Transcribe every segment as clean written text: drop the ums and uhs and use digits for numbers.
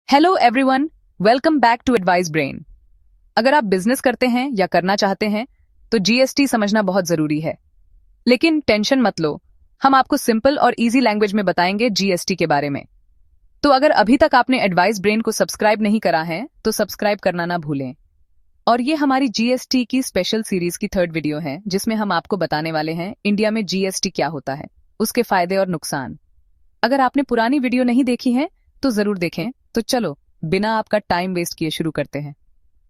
Hello everyone, welcome back to Advice Brain. अगर आप business करते हैं या करना चाहते हैं तो जीएसटी समझना बहुत जरूरी है। लेकिन टेंशन मत लो, हम आपको सिंपल और इजी लैंग्वेज में बताएंगे जीएसटी के बारे में। तो अगर अभी तक आपने एडवाइस ब्रेन को सब्सक्राइब नहीं करा है तो सब्सक्राइब करना ना भूलें। और ये हमारी जीएसटी की स्पेशल सीरीज की 3rd वीडियो है जिसमें हम आपको बताने वाले हैं इंडिया में जीएसटी क्या होता है, उसके फायदे और नुकसान। अगर आपने पुरानी वीडियो नहीं देखी है तो जरूर देखें। तो चलो बिना आपका टाइम वेस्ट किए शुरू करते हैं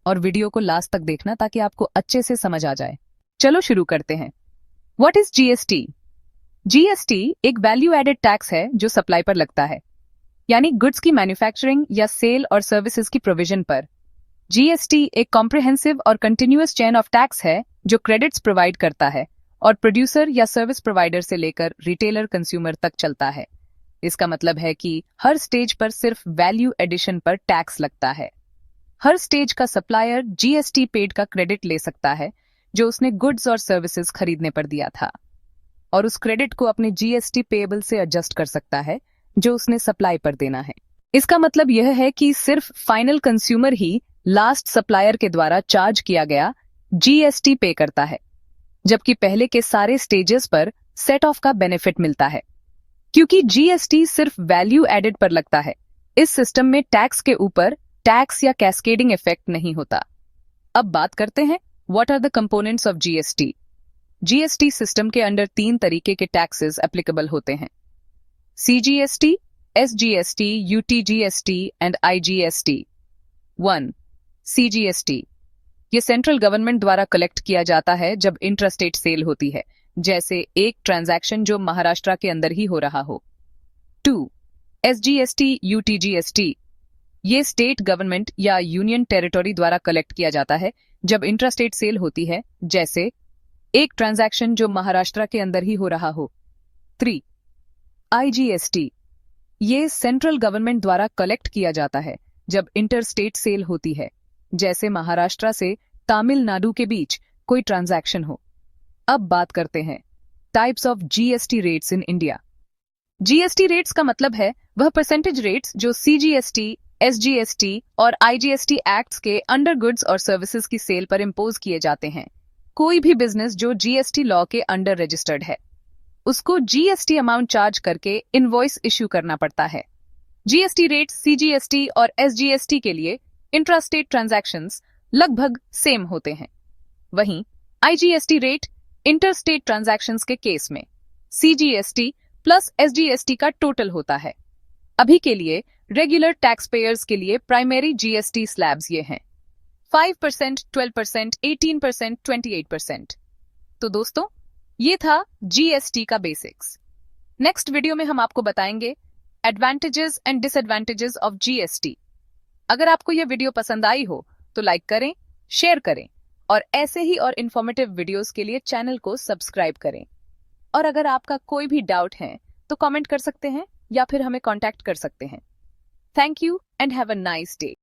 और वीडियो को लास्ट तक देखना ताकि आपको अच्छे से समझ आ जाए। चलो शुरू करते हैं। What is GST? जीएसटी एक वैल्यू एडेड टैक्स है जो सप्लाई पर लगता है, यानी गुड्स की मैन्युफैक्चरिंग या सेल और सर्विसेज की प्रोविजन पर। जीएसटी एक कॉम्प्रिहेंसिव और कंटिन्यूअस चेन ऑफ टैक्स है जो क्रेडिट्स प्रोवाइड करता है और प्रोड्यूसर या सर्विस प्रोवाइडर से लेकर रिटेलर कंज्यूमर तक चलता है। इसका मतलब है कि हर स्टेज पर सिर्फ वैल्यू एडिशन पर टैक्स लगता है। हर स्टेज का सप्लायर जीएसटी पेड का क्रेडिट ले सकता है जो उसने गुड्स और सर्विसेज खरीदने पर दिया था, और उस क्रेडिट को अपने जीएसटी पेएबल से एडजस्ट कर सकता है जो उसने सप्लाई पर देना है। इसका मतलब यह है कि सिर्फ फाइनल कंज्यूमर ही लास्ट सप्लायर के द्वारा चार्ज किया गया जीएसटी पे करता है, जबकि पहले के सारे स्टेजेस पर सेट ऑफ का बेनिफिट मिलता है। क्योंकि जीएसटी सिर्फ वैल्यू एडेड पर लगता है, इस सिस्टम में टैक्स के ऊपर टैक्स या कैस्केडिंग इफेक्ट नहीं होता। अब बात करते हैं what are the components of GST. GST system के अंडर 3 तरीके के टैक्सेस एप्लीकेबल होते हैं: CGST, SGST, UTGST and IGST. 1. CGST. ये सेंट्रल गवर्नमेंट द्वारा कलेक्ट किया जाता है जब इंट्रास्टेट सेल होती है, जैसे एक ट्रांजैक्शन जो महाराष्ट्र के अंदर ही हो रहा हो। 2. SGST, UTGST. ये स्टेट गवर्नमेंट या यूनियन टेरिटोरी द्वारा कलेक्ट किया जाता है जब इंट्रास्टेट सेल होती है, जैसे एक ट्रांजैक्शन जो महाराष्ट्र के अंदर ही हो रहा हो। 3. आईजीएसटी। ये सेंट्रल गवर्नमेंट द्वारा कलेक्ट किया जाता है जब इंटरस्टेट सेल होती है, जैसे महाराष्ट्र से तमिलनाडु के बीच कोई ट्रांजैक्शन हो। अब बात करते हैं types of GST rates in India. GST rates का मतलब है वह परसेंटेज रेट्स जो सीजीएसटी, एसजीएसटी और आईजीएसटी एक्ट्स के अंडर गुड्स और सर्विसेज की सेल पर इम्पोज किए जाते हैं। कोई भी बिजनेस जो जीएसटी लॉ के अंडर रजिस्टर्ड है उसको जीएसटी अमाउंट चार्ज करके इनवॉइस इश्यू करना पड़ता है। जीएसटी रेट सीजीएसटी और एसजीएसटी के लिए इंट्रास्टेट ट्रांजैक्शंस लगभग सेम होते हैं। वहीं आईजीएसटी रेट इंटरस्टेट ट्रांजैक्शंस के केस में सीजीएसटी प्लस एसजीएसटी का टोटल होता है। अभी के लिए रेगुलर टैक्स पेयर्स के लिए प्राइमरी जीएसटी स्लैब्स ये हैं: 5%, 12%, 18%, 28%। तो दोस्तों, ये था जीएसटी का बेसिक्स। नेक्स्ट वीडियो में हम आपको बताएंगे advantages and disadvantages of GST. अगर आपको यह वीडियो पसंद आई हो तो लाइक करें, शेयर करें और ऐसे ही और इन्फॉर्मेटिव वीडियोस के लिए चैनल को सब्सक्राइब करें। और अगर आपका कोई भी डाउट है तो कमेंट कर सकते हैं या फिर हमें कांटेक्ट कर सकते हैं। Thank you and have a nice day.